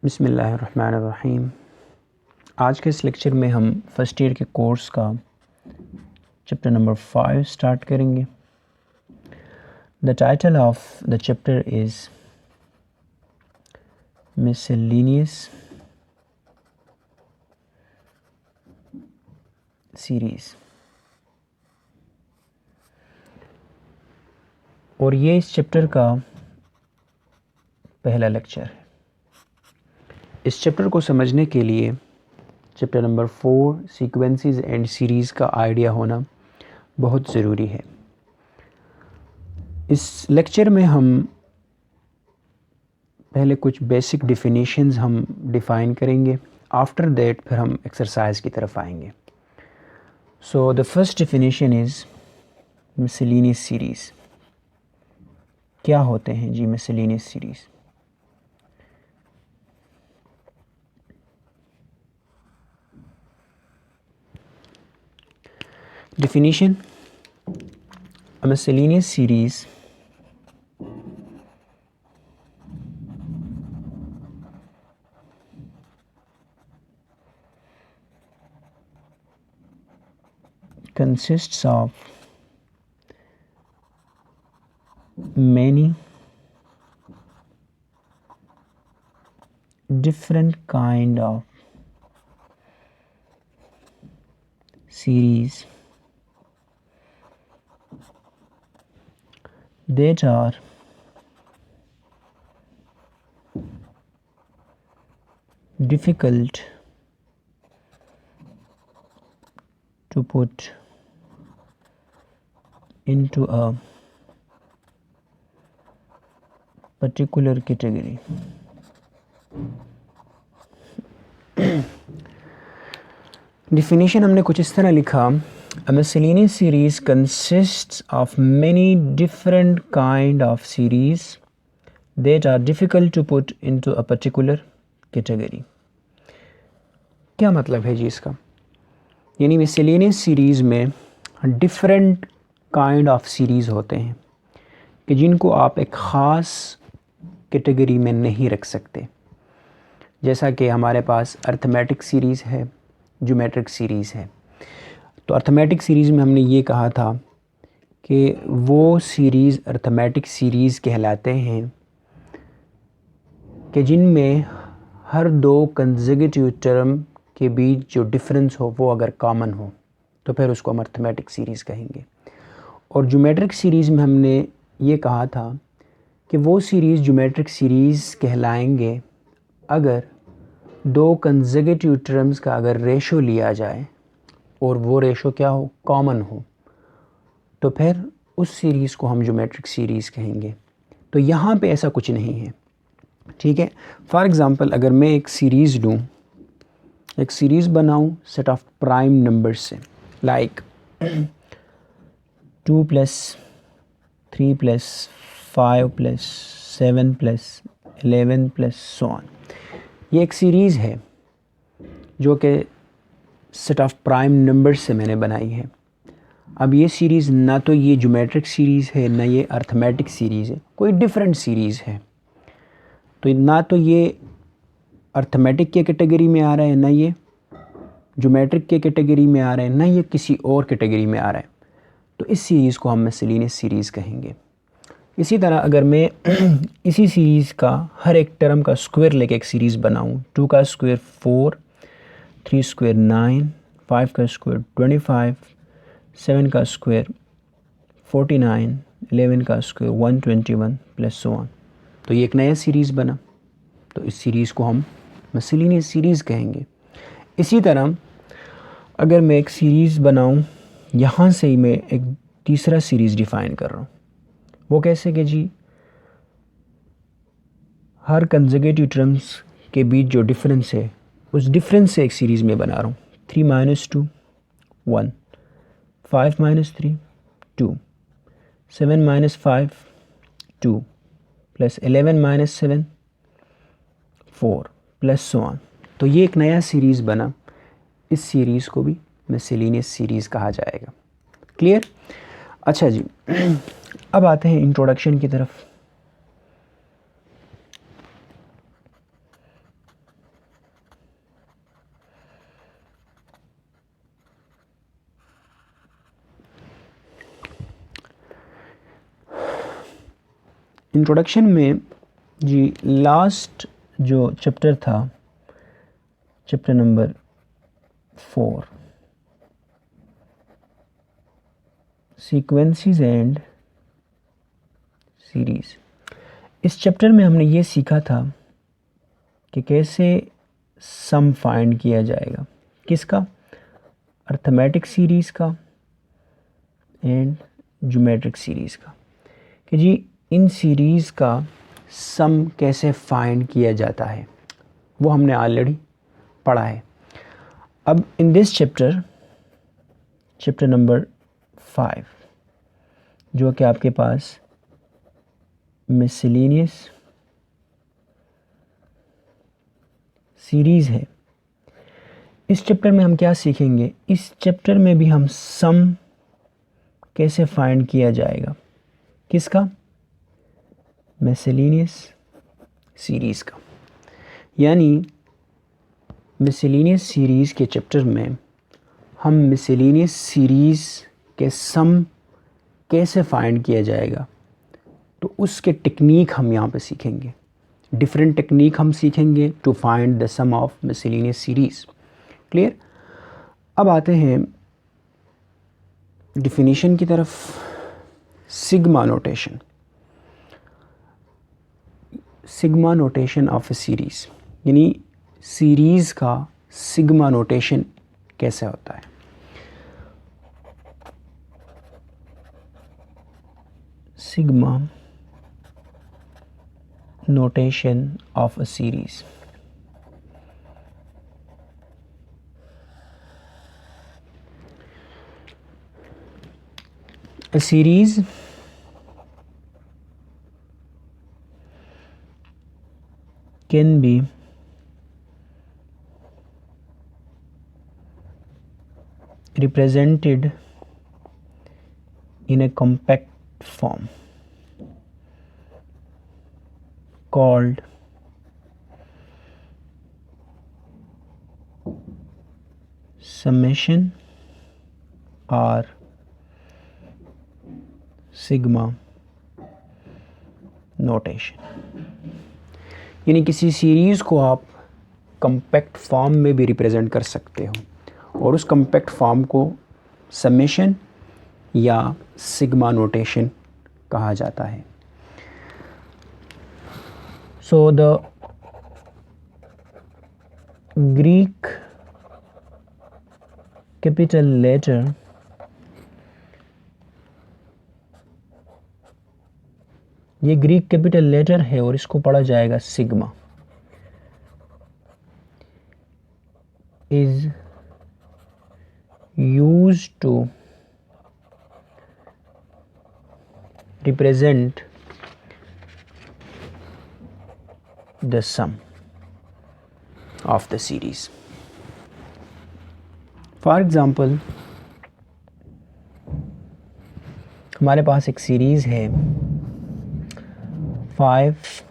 बिस्मिल्लाहिर्रहमानिर्रहीम। आज के इस लेक्चर में हम फ़र्स्ट ईयर के कोर्स का चैप्टर नंबर 5 स्टार्ट करेंगे। The title of the chapter is miscellaneous series और ये इस चैप्टर का पहला लेक्चर है। इस चैप्टर को समझने के लिए chapter number 4 sequences and series का आइडिया होना बहुत ज़रूरी है। इस लेक्चर में हम पहले कुछ बेसिक डेफिनेशंस हम डिफ़ाइन करेंगे। आफ्टर दैट फिर हम एक्सरसाइज की तरफ आएंगे। So the first definition is miscellaneous series. क्या होते हैं जी miscellaneous series? Definition: a miscellaneous series consists of many different kind of series that are difficult to put into a particular category. Definition हमने कुछ इस तरह लिखा: A miscellaneous series consists of many different kind of series that are difficult to put into a particular category. क्या मतलब है जी इसका? यानी miscellaneous series में different kind of series होते हैं कि जिनको आप एक ख़ास कैटेगरी में नहीं रख सकते। जैसा कि हमारे पास अर्थमेटिक सीरीज़ है, ज्योमेट्रिक सीरीज़ है। तो अर्थमेटिक सीरीज़ में हमने ये कहा था कि वो सीरीज़ अर्थमेटिक सीरीज़ कहलाते हैं कि जिनमें हर दो कंसेक्यूटिव टर्म के बीच जो डिफरेंस हो वो अगर कॉमन हो तो फिर उसको हम अर्थमेटिक सीरीज़ कहेंगे। और ज्योमेट्रिक सीरीज़ में हमने ये कहा था कि वो सीरीज़ ज्योमेट्रिक सीरीज़ कहलाएंगे अगर दो कंसेक्यूटिव टर्म्स का अगर रेशो लिया जाए और वो रेशो क्या हो, कॉमन हो, तो फिर उस सीरीज़ को हम ज्योमेट्रिक सीरीज़ कहेंगे। तो यहाँ पे ऐसा कुछ नहीं है, ठीक है। फॉर एग्ज़ाम्पल अगर मैं एक सीरीज़ लूँ, एक सीरीज़ बनाऊँ सेट ऑफ प्राइम नंबर्स से, लाइक 2 + 3 + 5 + 7 + 11 + so on। ये एक सीरीज़ है जो कि सेट ऑफ प्राइम नंबर्स से मैंने बनाई है। अब ये सीरीज़ ना तो ये ज्योमेट्रिक सीरीज़ है ना ये अर्थमेटिक सीरीज़ है, कोई डिफरेंट सीरीज़ है। तो ना तो ये अर्थमेटिक के कैटेगरी में आ रहा है, ना ये ज्योमेट्रिक के कैटेगरी में आ रहा है, ना ये किसी और कैटेगरी में आ रहा है। तो इस सीरीज़ को हम मिसलेनियस सीरीज़ कहेंगे। इसी तरह अगर मैं इसी सीरीज़ का हर एक टर्म का स्क्वायर लेके एक सीरीज़ बनाऊं, 2 का स्क्वायर 4, 3 स्क्वायर 9, 5 का स्क्वायर 25, 7 का स्क्वायर 49, 11 का स्क्वायर 121 + so on। तो ये एक नया सीरीज़ बना, तो इस सीरीज़ को हम मिसलेनियस सीरीज़ कहेंगे। इसी तरह अगर मैं एक सीरीज़ बनाऊं, यहाँ से ही मैं एक तीसरा सीरीज़ डिफ़ाइन कर रहा हूँ। वो कैसे कि जी हर कंसेक्यूटिव टर्म्स के बीच जो डिफरेंस है उस डिफरेंस से एक सीरीज़ में बना रहा हूँ। 3 - 2 1, 5 - 3 2, 7 - 5 2 + 11 - 7 4 + so on। तो ये एक नया सीरीज़ बना, इस सीरीज़ को भी मिसलेनियस सीरीज़ कहा जाएगा। क्लियर? अच्छा जी, अब आते हैं इंट्रोडक्शन की तरफ। इंट्रोडक्शन में जी लास्ट जो चैप्टर था, chapter number 4, sequences and series, इस चैप्टर में हमने ये सीखा था कि कैसे सम फाइंड किया जाएगा, किसका, अर्थमेटिक सीरीज़ का एंड ज्योमेट्रिक सीरीज़ का, कि जी इन सीरीज़ का सम कैसे फाइंड किया जाता है, वो हमने ऑलरेडी पढ़ा है। अब in this chapter, chapter number 5, जो कि आपके पास मिसलेनियस सीरीज़ है, इस चैप्टर में हम क्या सीखेंगे, इस चैप्टर में भी हम सम कैसे फाइंड किया जाएगा, किसका, मिसलेनियस सीरीज़ का। यानी मिसलेनियस सीरीज़ के चैप्टर में हम मिसलेनियस सीरीज़ के सम कैसे फाइंड किया जाएगा, तो उसके टेक्निक हम यहाँ पे सीखेंगे। डिफरेंट टेक्निक हम सीखेंगे to find the sum of miscellaneous series. Clear. अब आते हैं डिफिनीशन की तरफ। Sigma notation, sigma notation of a series, यानी सीरीज़ का सिग्मा नोटेशन कैसे होता है। Sigma notation of a series. A series can be represented in a compact form called summation or sigma notation। यानी किसी सीरीज़ को आप कम्पैक्ट फॉर्म में भी रिप्रेजेंट कर सकते हो और उस कम्पैक्ट फॉर्म को समेशन या सिग्मा नोटेशन कहा जाता है। So the Greek capital letter ये ग्रीक कैपिटल लेटर है और इसको पढ़ा जाएगा sigma. Is used to represent the sum of the series. For example, हमारे पास एक सीरीज़ है 5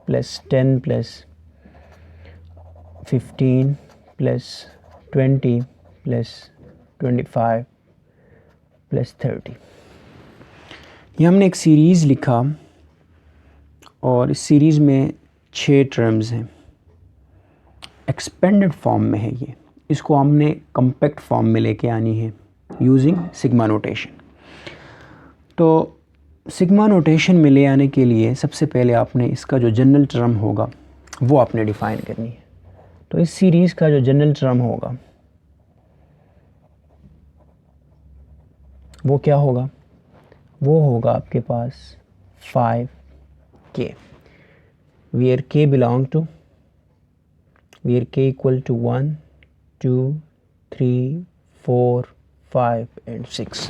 + 10 + 15 + 20 + 25 + 30। ये हमने एक सीरीज़ लिखा और इस सीरीज़ में 6 टर्म्स हैं। एक्सपेंडेड फॉर्म में है ये, इसको हमने कम्पैक्ट फॉर्म में लेके आनी है यूजिंग सिग्मा नोटेशन। तो सिग्मा नोटेशन में ले आने के लिए सबसे पहले आपने इसका जो जनरल टर्म होगा वो आपने डिफ़ाइन करनी है। तो इस सीरीज़ का जो जनरल टर्म होगा वो क्या होगा, वो होगा आपके पास 5k, where k belong to, where k equal to 1 2 3 4 5 and 6।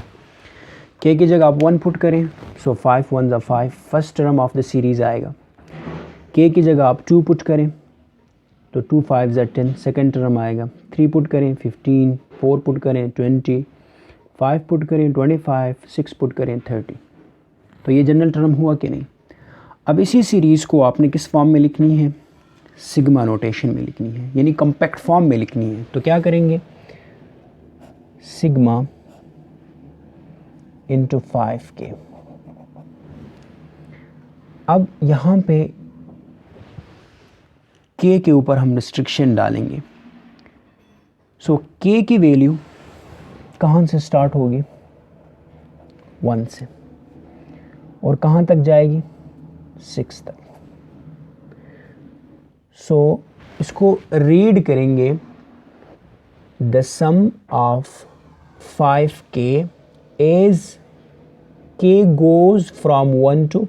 k की जगह आप 1 पुट करें, सो 5 1 ज़ा 5, first term of the series आएगा। k की जगह आप 2 पुट करें तो 2 5 ज़ा 10, सेकेंड टर्म आएगा। 3 पुट करें 15, 4 पुट करें 20, 5 पुट करें 25, 6 पुट करें 30। तो ये जनरल टर्म हुआ कि नहीं। अब इसी सीरीज़ को आपने किस फॉर्म में लिखनी है, सिग्मा नोटेशन में लिखनी है, यानी कम्पैक्ट फॉर्म में लिखनी है। तो क्या करेंगे, सिग्मा इंटू 5k। अब यहाँ पे k के ऊपर हम रिस्ट्रिक्शन डालेंगे। सो k की वैल्यू कहाँ से स्टार्ट होगी? 1 से, और कहाँ तक जाएगी? 6 तक। सो इसको रीड करेंगे, the sum of 5k is k goes from 1 to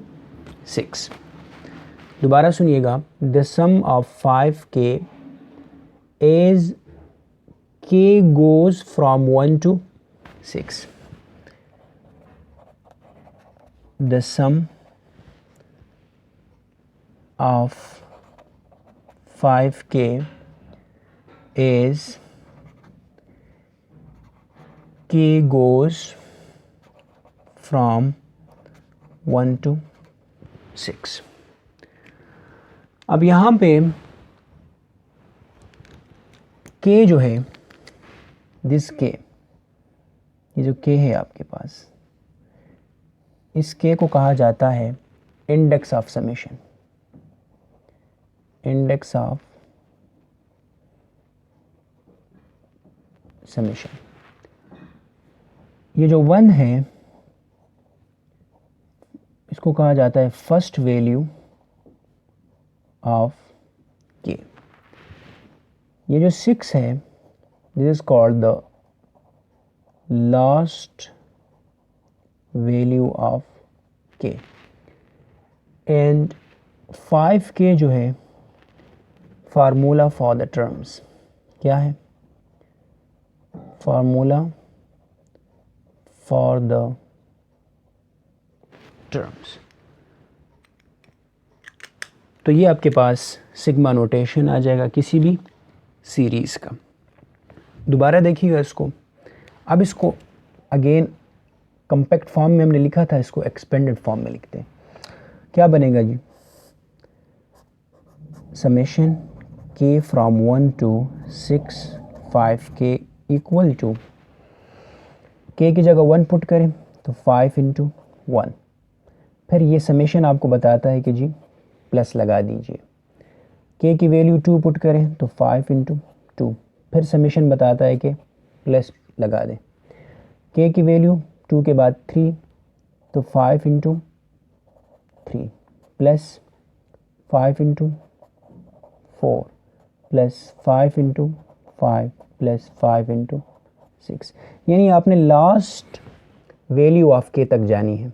6। दोबारा सुनिएगा, the sum of 5k is k goes from 1 to 6। the sum of 5k is k goes from 1 to 6। अब यहाँ पे k जो है, दिस k, ये जो k है आपके पास, इस k को कहा जाता है index of summation. Index of summation, ये जो 1 है इसको कहा जाता है फर्स्ट वैल्यू ऑफ k। ये जो 6 है, this is called the last value of k। And 5k जो है फार्मूला फॉर द टर्म्स, क्या है? Formula for the terms. तो ये आपके पास सिग्मा नोटेशन आ जाएगा किसी भी सीरीज़ का। दोबारा देखिएगा इसको। अब इसको अगेन कॉम्पैक्ट फॉर्म में हमने लिखा था, इसको एक्सपेंडेड फॉर्म में लिखते हैं। क्या बनेगा जी? Summation k from 1 to 6 5k equal to, k की जगह 1 पुट करें तो 5 इंटू 1। फिर ये समेशन आपको बताता है कि जी प्लस लगा दीजिए। k की वैल्यू 2 पुट करें तो 5 इंटू 2। फिर समेशन बताता है कि प्लस लगा दें। k की वैल्यू 2 के बाद 3 तो 5 into 3 plus 5 into 4 plus 5 into 5 plus 5 into 6। यानी आपने लास्ट वैल्यू ऑफ k तक जानी है।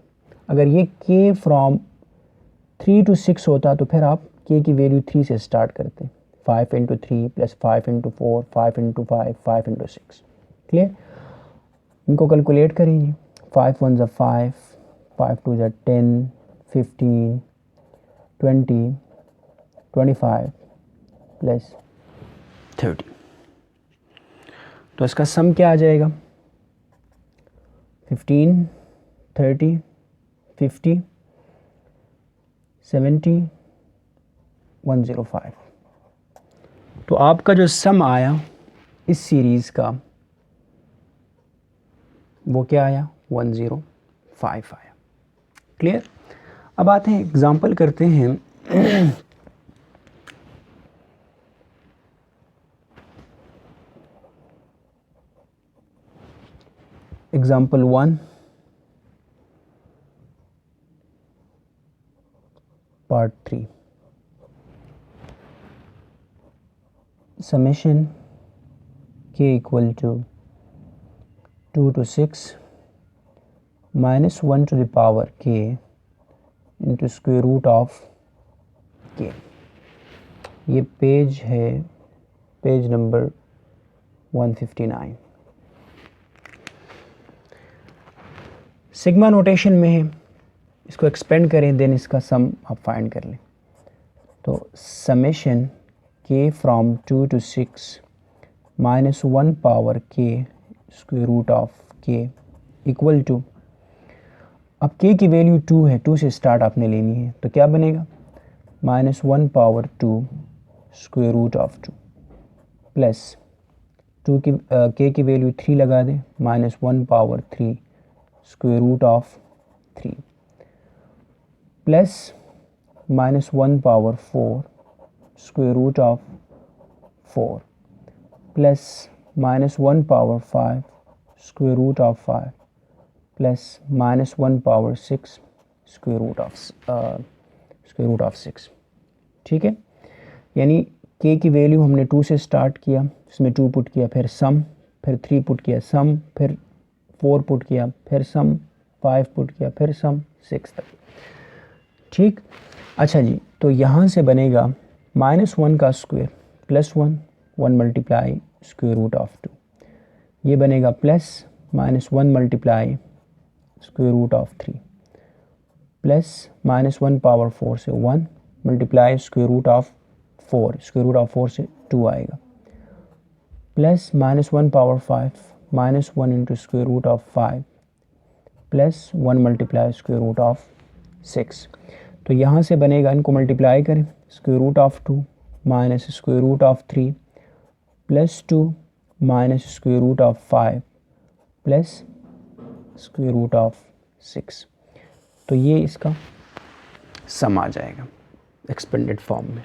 अगर ये k फ्रॉम 3 to 6 होता तो फिर आप k की वैल्यू 3 से स्टार्ट करते। 5 into 3 plus 5 into 4 5 into 5 5 into 6। Clear? इनको कैलकुलेट करेंगे। 5 1 ज़ा 5, 5 2 ज़ा 10, 15, 20, 25 प्लस 30। तो इसका सम क्या आ जाएगा? 15, 30, 50, 70, 105। तो आपका जो सम आया इस सीरीज़ का वो क्या आया? 105 आया। क्लियर? अब आते हैं एग्जाम्पल करते हैं। Example 1 part 3। Summation k equal to 2 to 6 minus 1 to the power k into square root of k। ये पेज है, पेज नंबर 159। सिग्मा नोटेशन में है, इसको एक्सपेंड करें देन इसका सम आप फाइंड कर लें। तो summation k from 2 to 6 minus 1 power k square root of k equal to, अब k की वैल्यू 2 है, 2 से स्टार्ट आपने लेनी है। तो क्या बनेगा? Minus 1 power 2 square root of 2 plus 2 की k की वैल्यू 3 लगा दें, minus 1 power 3 square root of 3 plus minus 1 power 4 square root of 4 plus minus 1 power 5 square root of 5 plus minus 1 power 6 square root of 6। ठीक है, यानी k की value हमने 2 से स्टार्ट किया, इसमें 2 पुट किया, फिर सम, फिर 3 पुट किया, सम, फिर 4 पुट किया, फिर सम, 5 पुट किया, फिर सम, 6 तक। ठीक, अच्छा जी, तो यहाँ से बनेगा -1 का square plus 1 multiply square root of 2, ये बनेगा plus -1 multiply square root of 3 plus -1 power 4 से 1 multiply square root of 4, square root of 4 से 2 आएगा, plus -1 power 5 -1 into square root of 5 plus 1 multiply square root of 6। तो यहाँ से बनेगा, इनको मल्टीप्लाई करें, square root of 2 minus square root of 3 plus 2 minus square root of 5 plus square root of 6। तो ये इसका सम आ जाएगा एक्सपेंडेड फॉर्म में।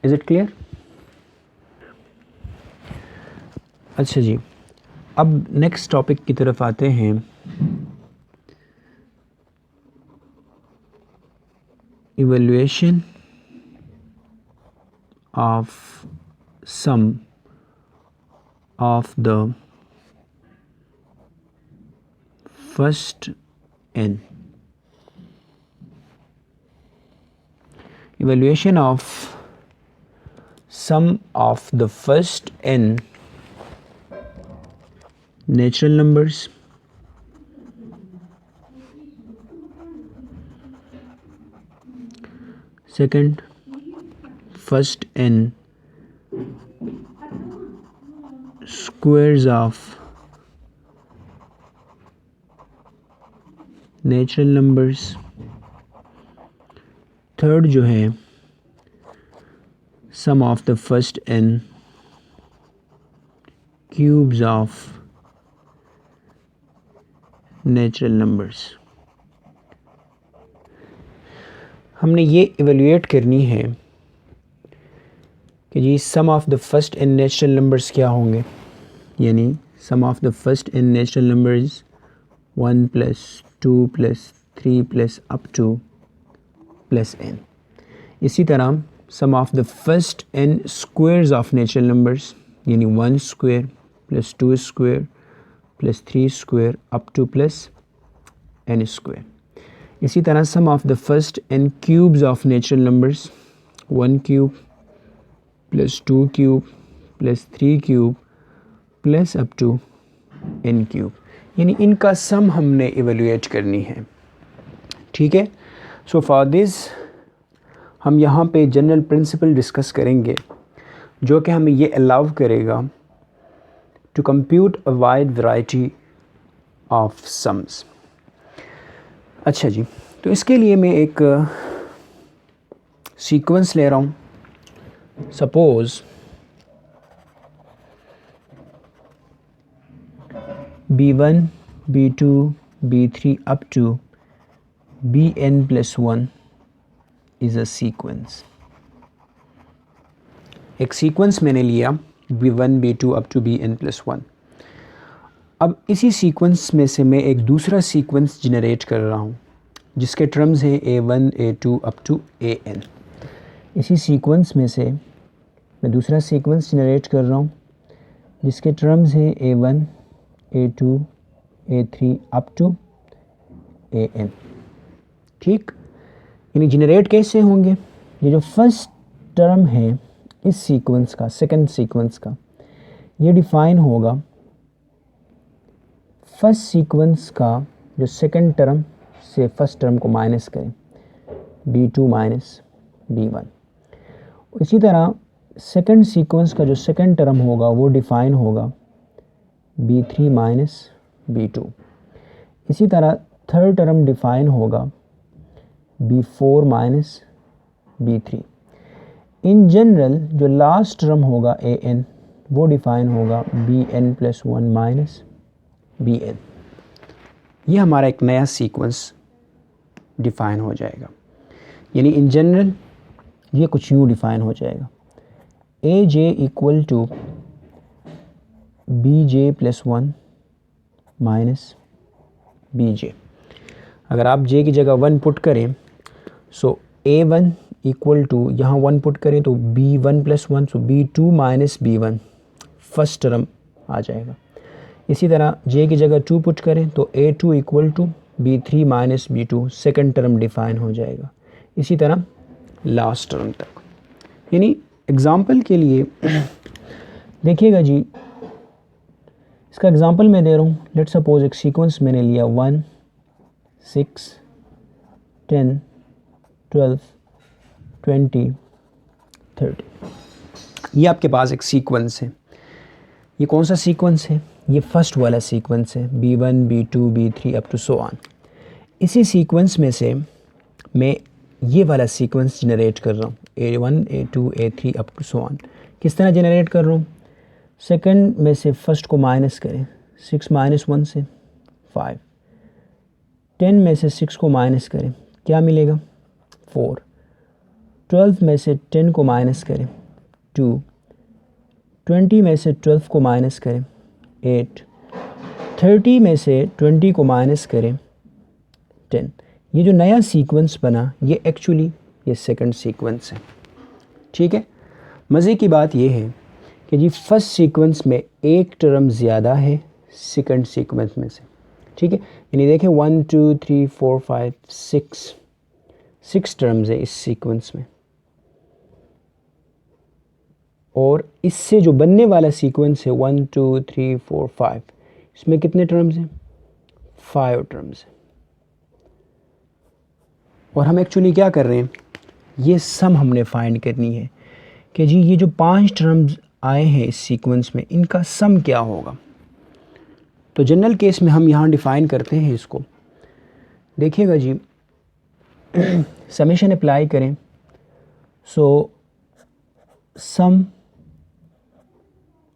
Is it clear? अच्छा जी, अब नेक्स्ट टॉपिक की तरफ आते हैं। Evaluation of sum of the first n। Evaluation of sum of the first n natural numbers second first n squares of natural numbers, third जो है sum of the first n cubes of natural numbers. हमने ये evaluate करनी है कि जी sum of the first n natural numbers क्या होंगे, यानी sum of the first n natural numbers 1 plus 2 plus 3 plus up to plus n। इसी तरह sum of the first n squares of natural numbers, यानी 1 square plus 2 square plus 3 square up to plus n square. इसी तरह sum of the first n cubes of natural numbers, 1 cube plus 2 cube plus 3 cube plus up to n cube, यानी इनका सम हमने evaluate करनी है। ठीक है, सो फॉर दिस हम यहाँ पे जनरल प्रिंसिपल डिस्कस करेंगे जो कि हमें ये अलाउ करेगा to compute a wide variety of sums. अच्छा जी, तो इसके लिए मैं एक सीक्वेंस ले रहा हूँ। Suppose B1 B2 B3 up to Bn plus 1 is a sequence। एक सीक्वेंस मैंने लिया B1 B2 up to Bn plus 1। अब इसी सीक्वेंस में से मैं एक दूसरा सीक्वेंस जनरेट कर रहा हूँ जिसके टर्म्स हैं A1 A2 up to An। इसी सीक्वेंस में से मैं दूसरा सीक्वेंस जनरेट कर रहा हूँ जिसके टर्म्स हैं A1 A2 A3 up to An। ठीक, यानी जनरेट कैसे होंगे, ये जो फर्स्ट टर्म है इस सीक्वेंस का, सेकंड सीक्वेंस का, ये डिफाइन होगा फर्स्ट सीक्वेंस का जो सेकंड टर्म से फर्स्ट टर्म को माइनस करें, B2 माइनस B1। इसी तरह सेकंड सीक्वेंस का जो सेकंड टर्म होगा वो डिफाइन होगा B3 माइनस B2। इसी तरह थर्ड टर्म डिफाइन होगा B4 minus B3। In general जो लास्ट टर्म होगा An वो डिफाइन होगा Bn प्लस 1 माइनस Bn। ये हमारा एक नया सीक्वेंस डिफाइन हो जाएगा। यानी इन जनरल ये कुछ यूँ डिफ़ाइन हो जाएगा, A J equal to B J plus 1 minus B J. अगर आप जे की जगह 1 पुट करें, सो A1 इक्वल टू यहाँ 1 पुट करें तो B1 plus 1, so B2 minus B1 first term आ जाएगा। इसी तरह जे की जगह 2 पुट करें तो A2 equal to B3 minus B2 second term define हो जाएगा। इसी तरह लास्ट टर्म तक। यानी एग्ज़ाम्पल के लिए देखिएगा जी, इसका एग्ज़ाम्पल मैं दे रहा हूँ। लेट्स सपोज एक सीक्वेंस मैंने लिया 1 6 10 12 20 30। ये आपके पास एक सीक्वेंस है। ये कौन सा सीक्वेंस है? ये फर्स्ट वाला सीक्वेंस है, B1 B2 B3 up to so on. इसी सीक्वेंस में से मैं ये वाला सीक्वेंस जनरेट कर रहा हूँ, A1 A2 A3 up to so on. किस तरह जनरेट कर रहा हूँ? सेकंड में से फर्स्ट को माइनस करें, 6 माइनस 1 से 5। 10 में से 6 को माइनस करें, क्या मिलेगा? 4। 12 में से 10 को माइनस करें, 2। 20 में से 12 को माइनस करें, 8। 30 में से 20 को माइनस करें, 10। ये जो नया सीक्वेंस बना ये एक्चुअली ये सेकंड सीक्वेंस है। ठीक है, मज़े की बात ये है कि जी फर्स्ट सीक्वेंस में एक टर्म ज़्यादा है सेकंड सीक्वेंस में से। ठीक है, यानी देखें 1 2 3 4 5 6 टर्म्स है इस सीक्वेंस में, और इससे जो बनने वाला सीक्वेंस है 1 2 3 4 5, इसमें कितने टर्म्स हैं? 5 टर्म्स हैं। और हम एक्चुअली क्या कर रहे हैं, ये सम हमने फाइंड करनी है कि जी ये जो 5 टर्म्स आए हैं इस सीक्वेंस में, इनका सम क्या होगा। तो जनरल केस में हम यहाँ डिफ़ाइन करते हैं इसको। देखिएगा जी, समेशन अप्लाई करें, सो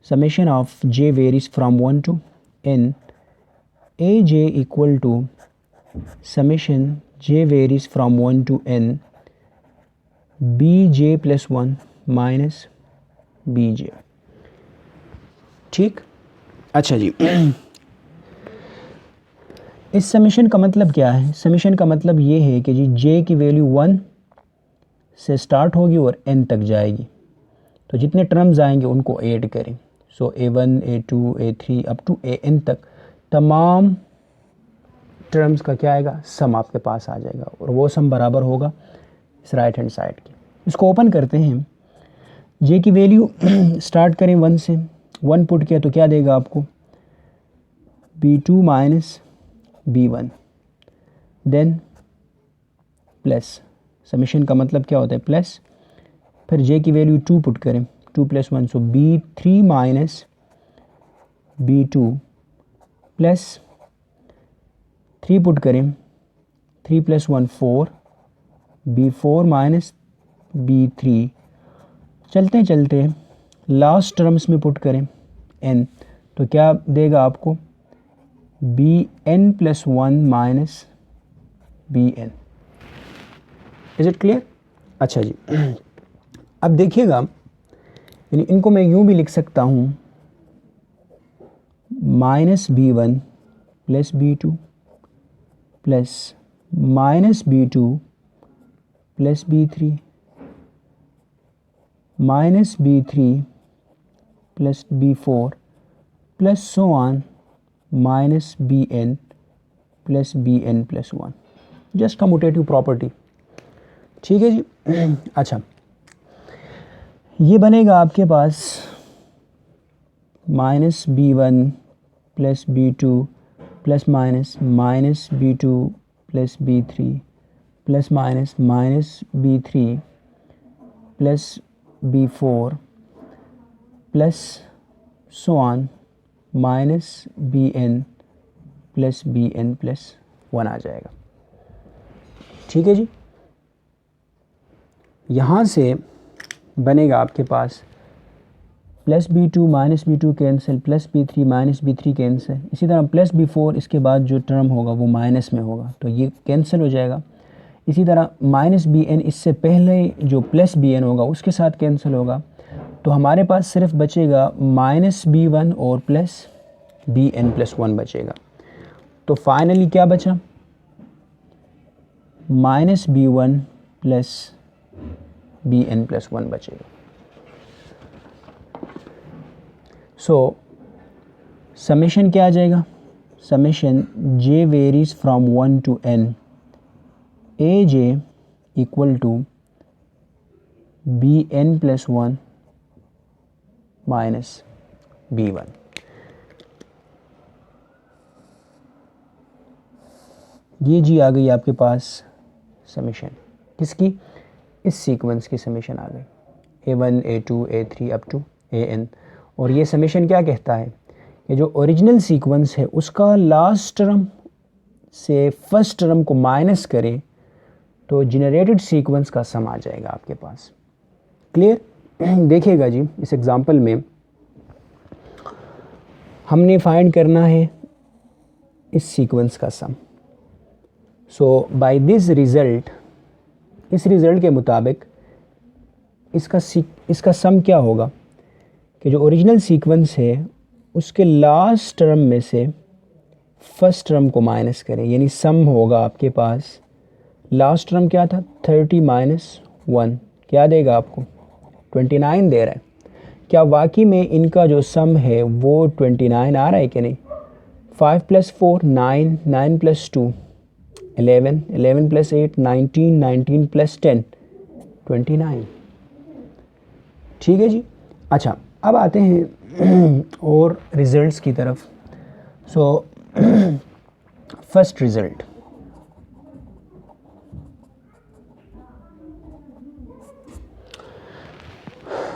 summation of j varies from 1 to n, aj equal to summation j varies from 1 to n bj plus 1 minus bj। ठीक, अच्छा जी। इस समेशन का मतलब क्या है? समेशन का मतलब ये है कि जी j की वैल्यू 1 से स्टार्ट होगी और n तक जाएगी, तो जितने टर्म्स आएंगे उनको ऐड करें। सो A1 A2 A3 up to AN तक तमाम टर्म्स का क्या आएगा? सम आपके पास आ जाएगा, और वो सम बराबर होगा इस राइट हैंड साइड की। इसको ओपन करते हैं, जे की वैल्यू स्टार्ट करें 1 से, 1 पुट किया तो क्या देगा आपको? B2 minus B1, then plus, summation का मतलब क्या होता है? प्लस, फिर जे की वैल्यू 2 पुट करें, 2 प्लस 1, सो B3 minus B2 plus 3 put करें, 3 प्लस 1 4, B4 माइनस B3। चलते चलते लास्ट टर्म्स में पुट करें n, तो क्या देगा आपको? Bn plus 1 minus Bn। Is it clear? अच्छा जी, अब देखिएगा, यानी इनको मैं यूँ भी लिख सकता हूँ, minus B1 plus B2 plus minus B2 plus B3 minus B3 plus B4 plus so on minus Bn plus Bn plus 1, just commutative property. ठीक है जी। अच्छा, ये बनेगा आपके पास minus B1 plus B2 plus minus minus B2 plus B3 plus minus minus B3 plus B4 plus so on minus Bn plus Bn plus 1 आ जाएगा। ठीक है जी, यहाँ से बनेगा आपके पास plus B2 minus B2 cancel, plus B3 minus B3 cancel, इसी तरह प्लस B4, इसके बाद जो टर्म होगा वो माइनस में होगा, तो ये कैंसिल हो जाएगा। इसी तरह माइनस बी एन इससे पहले जो प्लस बी एन होगा उसके साथ कैंसिल होगा, तो हमारे पास सिर्फ बचेगा माइनस बी वन और plus B N plus one बचेगा। तो फाइनली क्या बचा, minus B one plus B N plus one बचेगा। सो समेशन क्या आ जाएगा, summation J varies from 1 to n A J equal to B N plus one minus B one. ये जी आ गई आपके पास समेशन, किसकी, इस सीक्वेंस की समेशन आ गई, A1 A2 A3 up to AN। और ये समेशन क्या कहता है कि जो ओरिजिनल सीक्वेंस है उसका लास्ट टर्म से फर्स्ट टर्म को माइनस करें तो जनरेटेड सीक्वेंस का सम आ जाएगा आपके पास। क्लियर? देखिएगा जी, इस एग्जांपल में हमने फाइंड करना है इस सीक्वेंस का सम। सो बाय दिस रिज़ल्ट, इस रिज़ल्ट के मुताबिक इसका सम क्या होगा कि जो ओरिजिनल सीक्वेंस है उसके लास्ट टर्म में से फर्स्ट टर्म को माइनस करें, यानी सम होगा आपके पास, लास्ट टर्म क्या था 30 माइनस 1, क्या देगा आपको 29 दे रहा है। क्या वाकई में इनका जो सम है वो 29 आ रहा है कि नहीं? 5 + 4 9, 9 + 2 11, 11 + 8 19, 19 + 10 29। ठीक है जी। अच्छा, अब आते हैं और रिज़ल्ट्स की तरफ। So first result,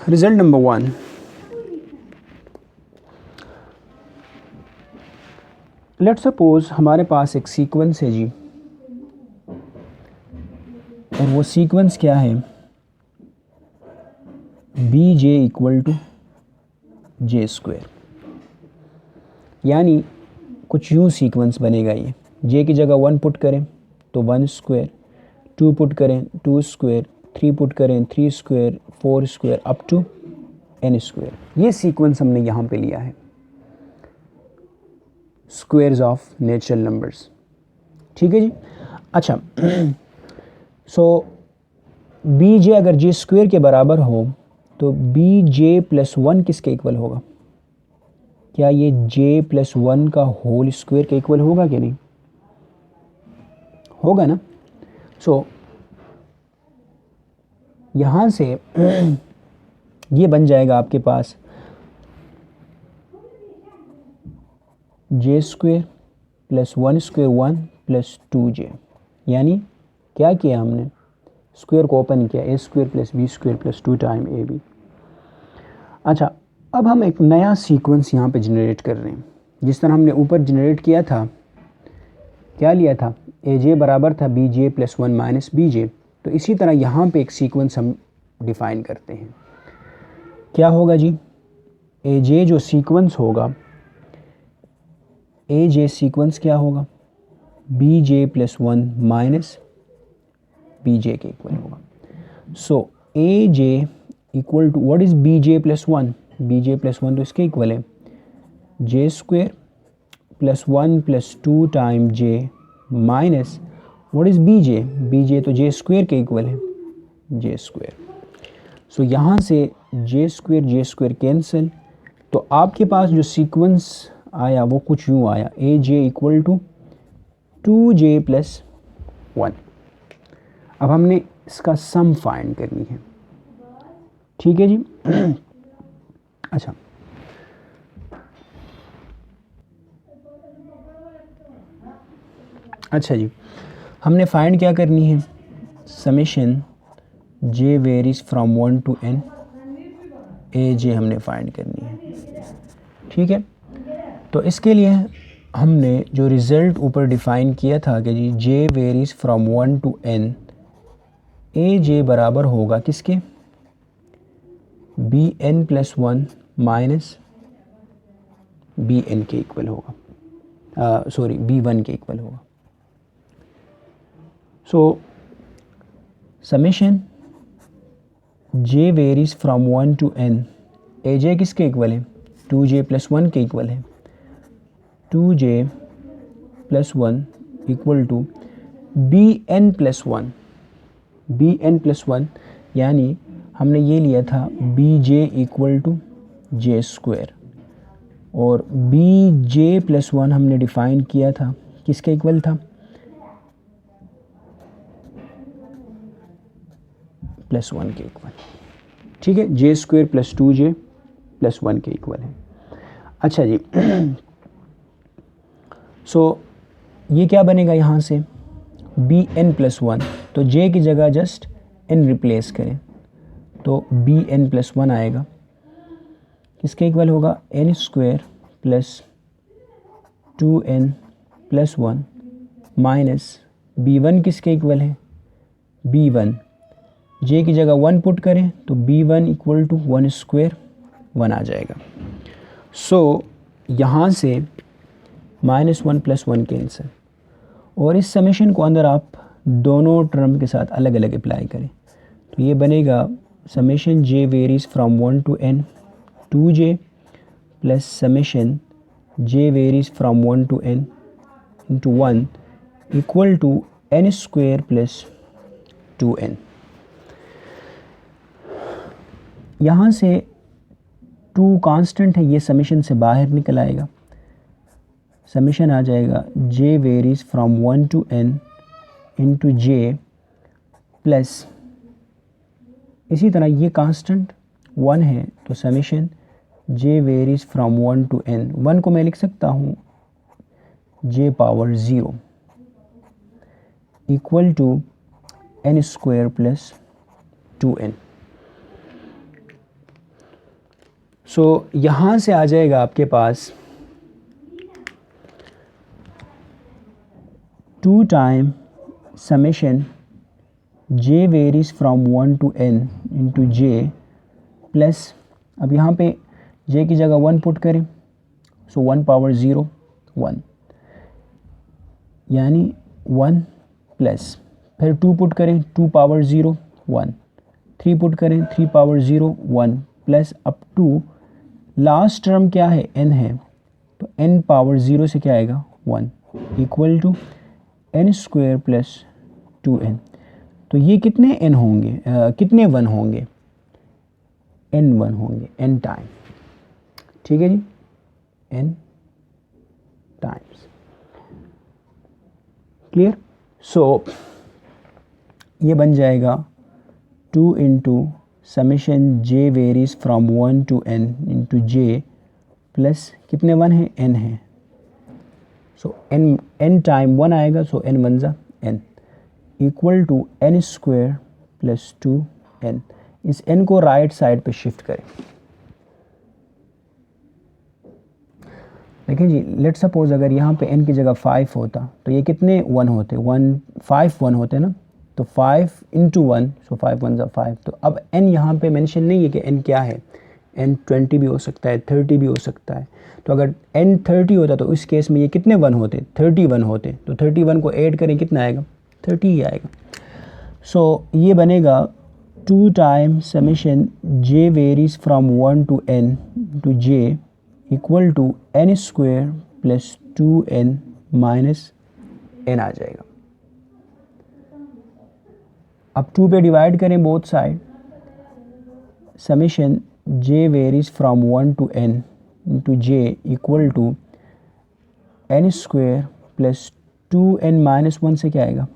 result number 1, let's suppose हमारे पास एक सीक्वेंस है जी, और वो सीक्वेंस क्या है, B J equal to J square, यानी कुछ यूँ सीक्वेंस बनेगा। ये जे की जगह 1 पुट करें तो 1 स्क्वायर, 2 पुट करें 2 स्क्वायर, 3 पुट करें 3 square, 4 square up to n square. ये सीक्वेंस हमने यहाँ पे लिया है, स्क्वायर्स ऑफ नेचुरल नंबर्स। ठीक है जी। अच्छा, सो बी जे अगर जे स्क्वायर के बराबर हो तो बी जे प्लस 1 किसके इक्वल होगा? क्या ये जे प्लस 1 का होल स्क्वायर के इक्वल होगा कि नहीं? होगा ना। सो यहाँ से ये बन जाएगा आपके पास j square plus 1 square 1 plus 2j, यानी क्या किया हमने, स्क्वायर को ओपन किया, a square plus b square plus 2 time a b. अच्छा, अब हम एक नया सीक्वेंस यहाँ पे जनरेट कर रहे हैं, जिस तरह हमने ऊपर जनरेट किया था, क्या लिया था, ए जे बराबर था बी जे प्लस 1 माइनस बी जे। तो इसी तरह यहाँ पे एक सीक्वेंस हम डिफ़ाइन करते हैं। क्या होगा जी, ए जे जो सीक्वेंस होगा, ए जे सीक्वेंस क्या होगा, बी जे प्लस 1 माइनस बी जे के इक्वल होगा। So a J equal to what is b J plus 1, b J plus 1 तो इसके इक्वल है j square plus 1 plus 2 time j minus what is b जे तो j square के equal है, j square. सो यहाँ से जे स्क्वायर कैंसिल, तो आपके पास जो सीक्वेंस आया वो कुछ यूँ आया, ए जे इक्वल टू 2j प्लस 1। अब हमने इसका सम फाइंड करनी है। ठीक है जी। अच्छा, अच्छा जी, हमने फाइंड क्या करनी है, summation J varies from 1 to n ए जे हमने फाइंड करनी है। ठीक है, तो इसके लिए हमने जो रिज़ल्ट ऊपर डिफ़ाइन किया था कि जी J varies from 1 to n A J बराबर होगा किसके, B N plus 1 minus B N के इक्वल होगा, सॉरी बी वन के इक्वल होगा। So summation J varies from 1 to n, A J किसके इक्वल है, 2j + 1 के इक्वल है, 2j + 1 equal to bn + 1, bn + 1 यानी हमने ये लिया था bj इक्वल टू j², और bj + 1 हमने डिफ़ाइन किया था, किसके इक्वल था, +1 के इक्वल, ठीक है, j² + 2j + 1 के इक्वल है। अच्छा जी सो ये क्या बनेगा यहाँ से, bn + 1, तो j की जगह जस्ट n रिप्लेस करें तो bn + 1 आएगा, किसके इक्वल होगा, n² + 2n + 1 माइनस b1 किसके इक्वल है, b1, j की जगह 1 पुट करें तो b1 इक्वल टू 1² 1 आ जाएगा। सो यहाँ से -1 + 1 कैंसिल, और इस समेशन को अंदर आप दोनों टर्म के साथ अलग अलग अप्लाई करें तो ये बनेगा summation j varies from 1 to n 2j plus summation j varies from 1 to n into 1 equal to n² + 2n। यहाँ से 2 कांस्टेंट है, ये समेशन से बाहर निकल आएगा, समेशन आ जाएगा j varies from 1 to n into j plus, इसी तरह ये कांस्टेंट 1 है तो summation j varies from 1 to n, 1 को मैं लिख सकता हूँ j⁻0 equal to n² + 2n। सो यहाँ से आ जाएगा आपके पास 2 time summation j varies from 1 to n into j plus, अब यहाँ पे j की जगह 1 पुट करें सो 1⁻0 1 यानी 1 प्लस, फिर 2 पुट करें 2⁻0 1, 3 पुट करें 3⁻0 1 plus up to last term क्या है, n है तो n⁻0 से क्या आएगा 1 इक्वल टू n² + 2n। तो ये कितने n होंगे, कितने 1 होंगे, n 1 होंगे, n टाइम, ठीक है जी, n टाइम्स, क्लियर। सो ये बन जाएगा 2 into summation j varies from 1 to n into j plus कितने 1 हैं, n है, सो n टाइम 1 आएगा, सो n 1 ज़ा n equal to n² + 2n। इस n को राइट साइड पे शिफ्ट करें, देखें जी, लेट सपोज अगर यहाँ पे n की जगह 5 होता तो ये कितने 1 होते, 5 1 होते ना, तो 5 इंटू 1 सो 5 1 ज़ा 5। तो अब n यहाँ पे मेंशन नहीं है कि n क्या है, n 20 भी हो सकता है, 30 भी हो सकता है, तो अगर n 30 होता तो इस केस में ये कितने 1 होते, 31 होते, तो 31 को ऐड करें कितना आएगा, 30 ही आएगा। सो ये बनेगा 2 time summation j varies from 1 to n to j equal to n² + 2n minus n आ जाएगा। अब 2 पे डिवाइड करें both side, summation j varies from 1 to n into j equal to n² + 2n minus 1 से क्या आएगा,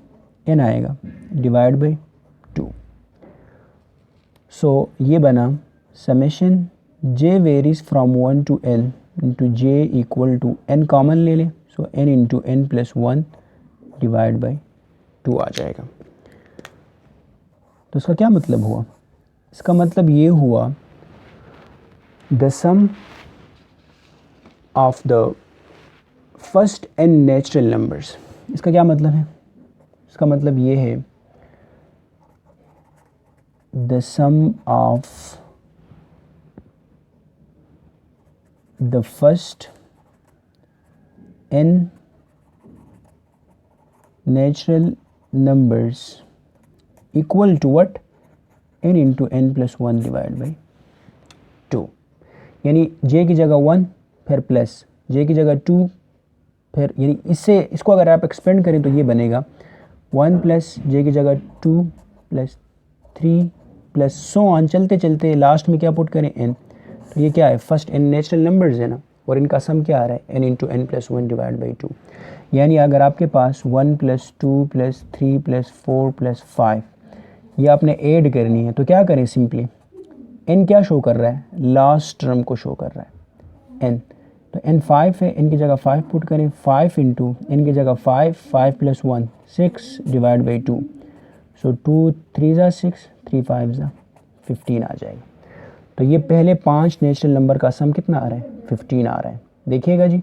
n आएगा, divide by 2। So ये बना summation j varies from 1 to n into j equal to n common ले लें, so n into n + 1 divide by 2 आ जाएगा। तो इसका क्या मतलब हुआ, इसका मतलब ये हुआ the sum of the first n natural numbers. इसका क्या मतलब है, इसका मतलब ये है the sum of the first n natural numbers equal to what, n into n plus 1 divide by 2। यानी j की जगह 1 फिर प्लस j की जगह 2 फिर, यानी इसको अगर आप एक्सपेंड करें तो ये बनेगा 1 प्लस j की जगह 2 प्लस 3 प्लस सो ऑन, चलते चलते लास्ट में क्या पुट करें n। तो ये क्या है, फर्स्ट n नेचुरल नंबर्स है ना, और इनका सम क्या आ रहा है n into n plus 1 divide by 2। यानी अगर आपके पास 1 प्लस 2 प्लस 3 प्लस 4 प्लस 5 ये आपने ऐड करनी है, तो क्या करें, सिंपली n क्या शो कर रहा है, लास्ट टर्म को शो कर रहा है n। तो n 5 है, n की जगह 5 पुट करें, 5 इंटू n की जगह 5 प्लस 1 6 डिवाइड बाई 2। सो 2 3 ज़ा 6, 3 5 ज़ा 15 आ जाएगा। तो ये पहले 5 नेचुरल नंबर का सम कितना आ रहा है, 15 आ रहा है। देखिएगा जी,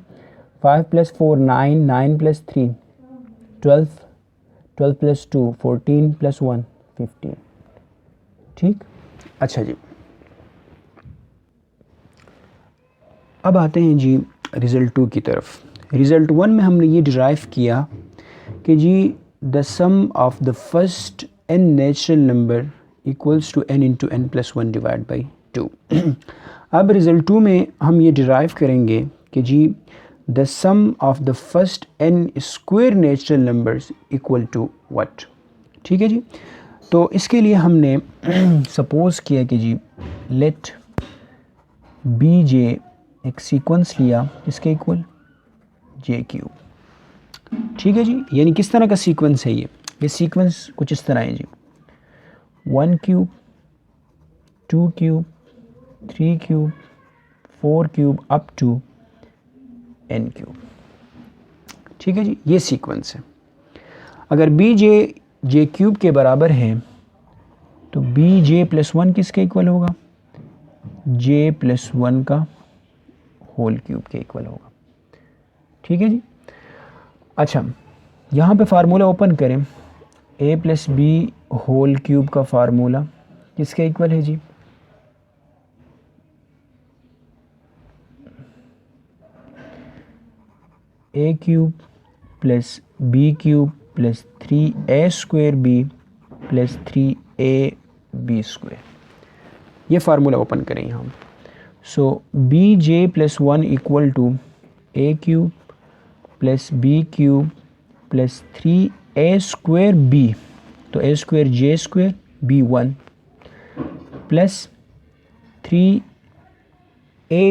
5 प्लस 4 9, 9 प्लस 3 12, 12 प्लस 2 14 प्लस 1 15। ठीक, अच्छा जी, अब आते हैं जी रिज़ल्ट 2 की तरफ। रिज़ल्ट 1 में हमने ये डिराइव किया कि जी the sum of the first n natural number equals to n into n plus 1 divide by 2। अब रिज़ल्ट 2 में हम ये डिराइव करेंगे कि जी the sum of the first n square natural numbers equal to what. ठीक है जी, तो इसके लिए हमने सपोज़ किया कि जी लेट बी जे एक सीक्वेंस लिया, इसके इक्वल जे क्यूब। ठीक है जी, यानी किस तरह का सीक्वेंस है ये सीक्वेंस कुछ इस तरह है जी, 1 cube 2 cube 3 cube 4 cube up to n cube. ठीक है जी, ये सीक्वेंस है। अगर बी जे क्यूब के बराबर है तो बी जे प्लस 1 किसके इक्वल होगा, जे प्लस 1 का होल क्यूब के इक्वल होगा। ठीक है जी, अच्छा यहाँ पे फार्मूला ओपन करें, a plus b whole cube का फार्मूला किसके इक्वल है जी, a cube plus b cube plus 3a square b plus 3a b square. ये फार्मूला ओपन करें यहाँ। So b J plus 1 equal to a cube plus b cube plus 3a square b, तो a square j square b 1 plus 3a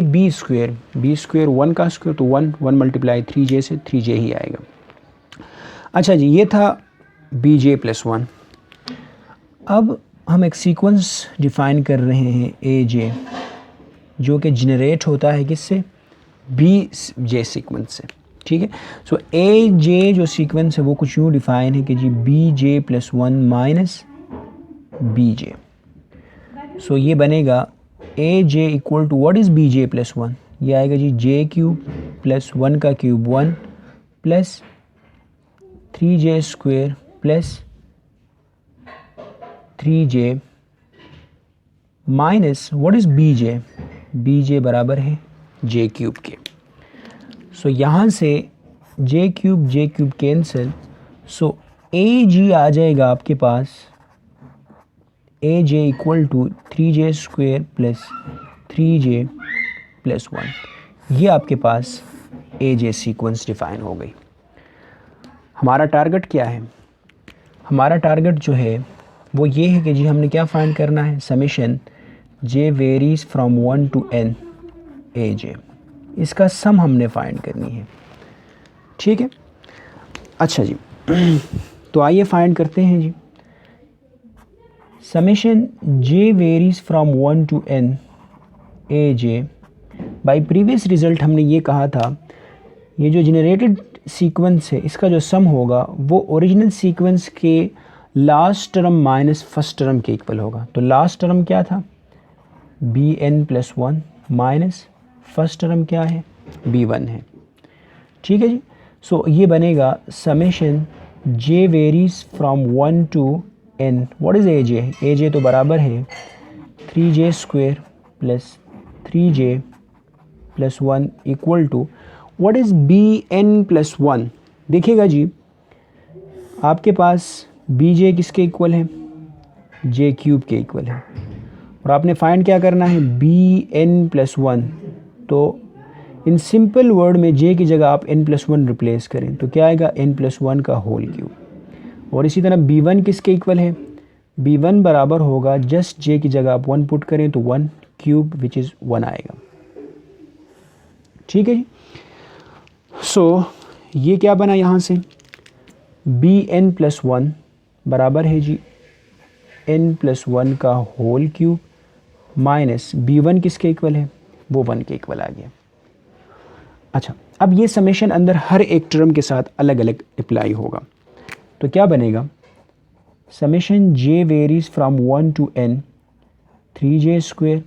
b square, b square 1 का square, तो 1 multiply 3j से 3j ही आएगा। अच्छा जी, ये था बी जे plus 1। अब हम एक सीक्वेंस डिफ़ाइन कर रहे हैं ए जे, जो कि जनरेट होता है किससे, बी जे सीक्वेंस से। ठीक है, सो ए जे जो सीक्वेंस है वो कुछ यूँ डिफ़ाइन है कि जी बी जे प्लस 1 माइनस बी जे। सो ये बनेगा a J equal to what is b J plus 1, ये आएगा जी जे क्यूब प्लस 1 का cube 1 plus 3j square plus 3j minus what is b j बराबर है जे क्यूब के। सो यहाँ से जे क्यूब कैंसिल, सो ए जी आ जाएगा आपके पास, a J equal to 3j square plus 3j plus 1। ये आपके पास ए जे सीक्वेंस डिफ़ाइन हो गई। हमारा टारगेट क्या है, हमारा टारगेट जो है वो ये है कि जी हमने क्या फाइंड करना है, summation J varies from 1 to n A J, इसका सम हमने फाइंड करनी है। ठीक है, अच्छा जी, तो आइए फाइंड करते हैं जी। Summation J varies from 1 to n A j, by previous result हमने ये कहा था ये जो जनरेटेड सीक्वेंस है इसका जो सम होगा वो ओरिजिनल सीक्वेंस के last term minus first term के इक्वल होगा। तो लास्ट टर्म क्या था, B N plus 1 minus first term क्या है, बी 1 है। ठीक है जी, सो ये बनेगा summation J varies from 1 to n, what is a j तो बराबर है 3j square plus 3j plus 1 equal to what is b N plus 1। देखिएगा जी आपके पास बी जे किसके इक्वल है, जे क्यूब के इक्वल है। और आपने फाइंड क्या करना है, बी एन प्लस वन। तो इन सिंपल वर्ड में जे की जगह आप n प्लस वन रिप्लेस करें तो क्या आएगा, n प्लस वन का होल क्यूब। और इसी तरह b1 किसके इक्वल है, b1 बराबर होगा जस्ट जे की जगह आप 1 पुट करें तो 1 क्यूब विच इज़ 1 आएगा। ठीक है जी। सो ये क्या बना यहाँ से, बी एन प्लस वन बराबर है जी n प्लस वन का होल क्यूब माइनस b1 किसके इक्वल है, वो 1 के इक्वल आ गया। अच्छा, अब ये समेशन अंदर हर एक टर्म के साथ अलग अलग अप्लाई होगा। तो क्या बनेगा, summation j varies from 1 to n 3j square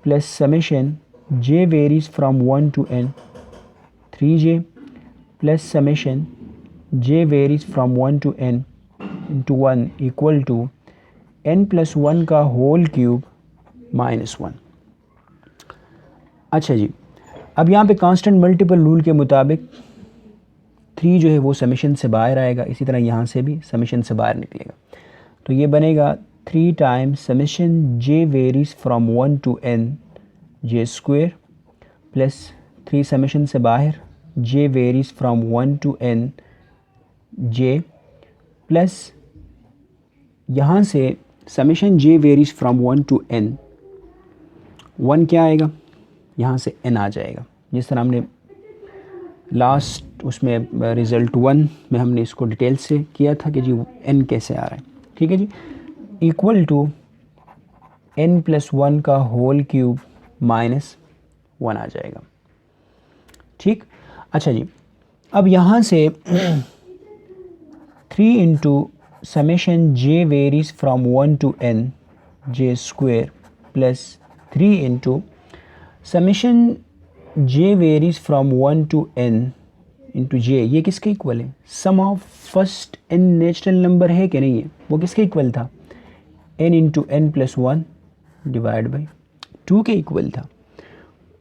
plus summation j varies from 1 to n 3j plus summation j varies from 1 to n into 1 equal to n plus one का whole cube minus 1। अच्छा जी, अब यहाँ पे constant multiple rule के मुताबिक 3 जो है वो समेशन से बाहर आएगा, इसी तरह यहाँ से भी समेशन से बाहर निकलेगा। तो ये बनेगा 3 times summation j varies from 1 to n j square plus 3 summation से बाहर j varies from 1 to n j plus यहाँ से summation j varies from 1 to n 1 क्या आएगा, यहाँ से n आ जाएगा। जिस तरह हमने लास्ट उसमें रिज़ल्ट 1 में हमने इसको डिटेल से किया था कि जी n कैसे आ रहा है। ठीक है जी, equal to n plus one का होल क्यूब माइनस 1 आ जाएगा। ठीक, अच्छा जी, अब यहाँ से 3 into summation j varies from 1 to n j square plus 3 into summation j varies from 1 to n into j, ये किसके इक्वल है, sum of first n natural number है कि नहीं है, वो किसके इक्वल था, n into n plus one divide by 2 के इक्वल था,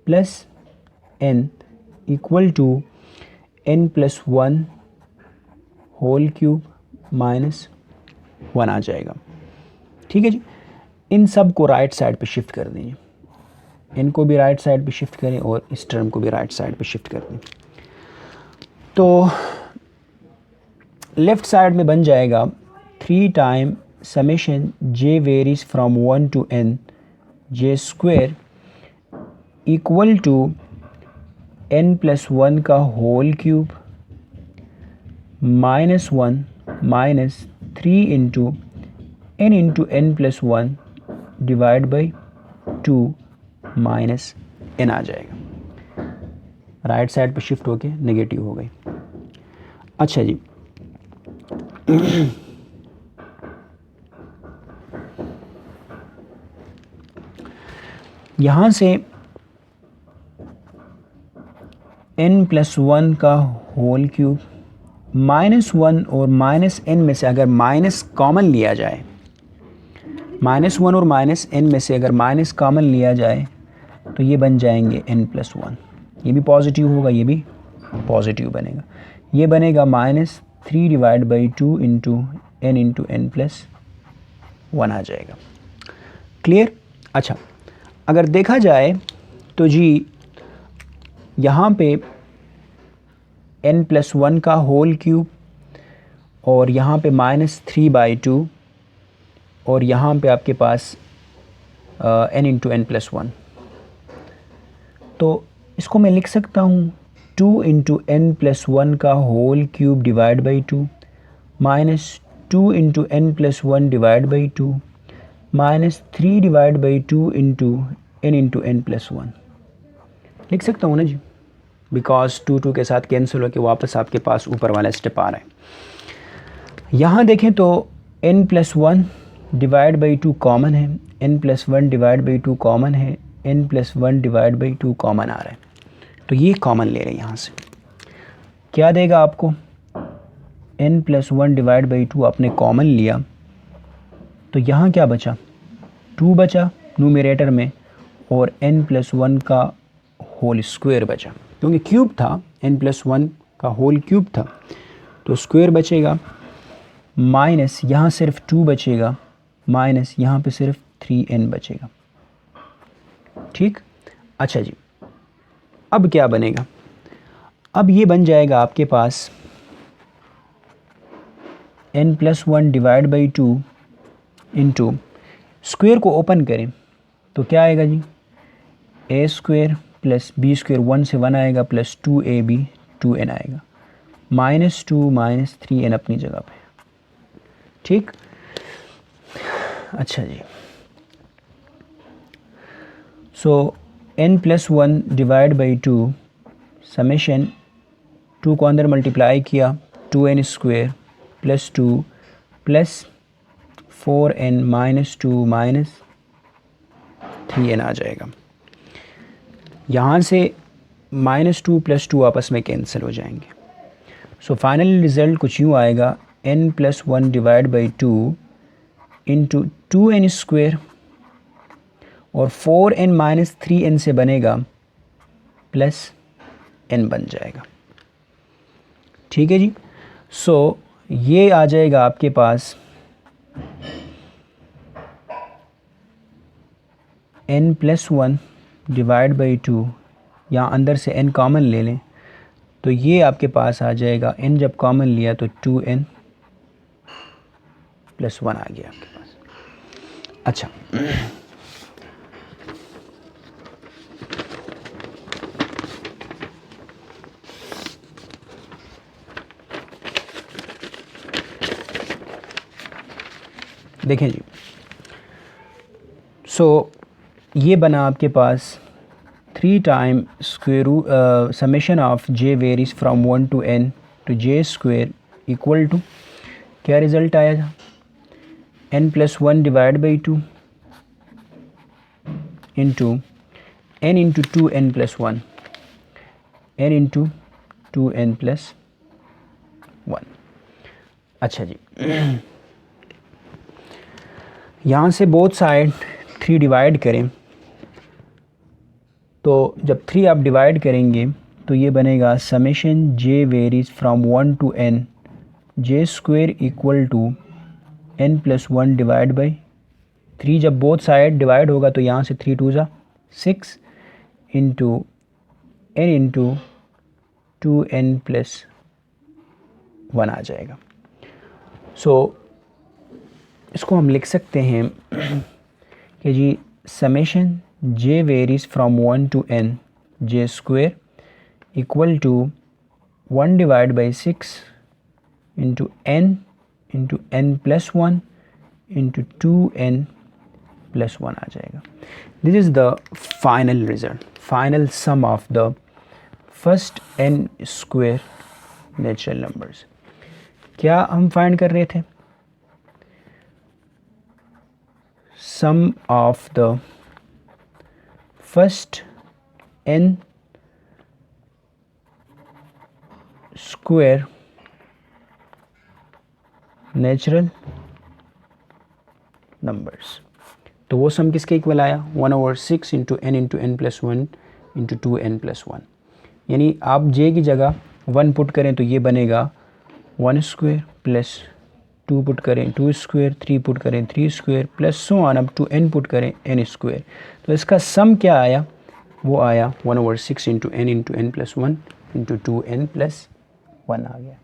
plus n equal to n plus one whole cube minus 1 आ जाएगा। ठीक है जी, इन सब को राइट साइड पे शिफ्ट कर दीजिए, इनको भी राइट साइड पे शिफ्ट करें और इस टर्म को भी राइट साइड पे शिफ्ट कर दें। तो लेफ़्ट साइड में बन जाएगा 3 time summation j varies from 1 to n j square equal to n plus one का whole cube minus 1 minus 3 into n plus one divide by 2 minus n आ जाएगा। राइट साइड पे शिफ्ट होके negative हो गई। अच्छा जी, यहाँ से n प्लस वन का होल क्यूब माइनस 1 और माइनस n में से अगर माइनस कॉमन लिया जाए, माइनस 1 और माइनस n में से अगर माइनस कॉमन लिया जाए तो ये बन जाएंगे n प्लस वन, ये भी पॉजिटिव होगा, ये भी पॉजिटिव बनेगा, ये बनेगा minus 3 divide by 2 into n plus one आ जाएगा। क्लियर। अच्छा, अगर देखा जाए तो जी यहाँ पे n प्लस वन का होल क्यूब और यहाँ पे माइनस 3/2 और यहाँ पे आपके पास n into n plus one, तो इसको मैं लिख सकता हूँ 2 इंटू n प्लस वन का whole cube divide by 2 minus 2 into n plus one divide by 2 minus 3 divide by 2 into n plus one लिख सकता हूँ ना जी, बिकॉज 2 के साथ कैंसिल होकर वापस आपके पास ऊपर वाला स्टेप आ रहा है। यहाँ देखें तो n plus one divide by 2 common है, n plus one divide by 2 common है, n plus one divide by 2 common आ रहा है, तो ये कॉमन ले रहे हैं। यहाँ से क्या देगा आपको, n plus one divide by 2 आपने कॉमन लिया तो यहाँ क्या बचा, 2 बचा न्यूमरेटर में और n प्लस वन का होल स्क्वायर बचा, क्योंकि क्यूब था, n प्लस वन का होल क्यूब था तो स्क्वायर बचेगा, माइनस यहाँ सिर्फ 2 बचेगा, माइनस यहाँ पे सिर्फ 3n बचेगा। ठीक, अच्छा जी, अब क्या बनेगा? अब ये बन जाएगा आपके पास n+1 divide by 2 into, square को ओपन करें तो क्या आएगा जी? a square plus b square, 1 से 1 आएगा, प्लस 2ab 2n आएगा, -2 माइनस 3n अपनी जगह पे। ठीक, अच्छा जी, सो n+1 डिवाइड बाई 2 समेशन 2 को अंदर मल्टीप्लाई किया, 2n square plus 2 plus 4n minus 2 minus 3n आ जाएगा। यहाँ से -2 प्लस 2 आपस में कैंसिल हो जाएंगे। सो फाइनल रिज़ल्ट कुछ यूँ आएगा, n+1 divide by 2 into 2n square और 4n माइनस 3n से बनेगा प्लस n बन जाएगा। ठीक है जी, सो ये आ जाएगा आपके पास n+1 डिवाइड बाई 2, यहाँ अंदर से n कॉमन ले लें तो ये आपके पास आ जाएगा, n जब कॉमन लिया तो 2n + 1 आ गया आपके पास। अच्छा, देखें जी, सो ये बना आपके पास 3 time square root summation of j varies from 1 to n to j square equal to, क्या रिज़ल्ट आया था? n+1 divide by 2 into n into 2n+1, n into 2n+1। अच्छा जी, यहाँ से बोथ साइड 3 डिवाइड करें तो जब 3 आप डिवाइड करेंगे तो ये बनेगा summation j varies from 1 to n j square equal to n+1 divide by 3। जब बोथ साइड डिवाइड होगा तो यहाँ से 3 2 ज़ा 6 इंटू n इंटू 2n+1 आ जाएगा। सो इसको हम लिख सकते हैं कि जी summation j varies from 1 to n j square equal to 1 divide by 6 into n n+1 into 2n+1 आ जाएगा। This is the final result, final sum of the first n square natural numbers. क्या हम find कर रहे थे? Sum of the first n square natural numbers. तो वो सम किसके इक्वल आया? 1/6 into n into n+1 into 2n+1। यानी आप j की जगह 1 पुट करें तो ये बनेगा 1 स्क्वेयर प्लस 2 पुट करें 2 स्क्वेयर, 3 पुट करें 3 square plus so on up to n put करें n स्क्वेयर। तो इसका सम क्या आया? वो आया 1/6 into n into n+1 into 2n+1 आ गया।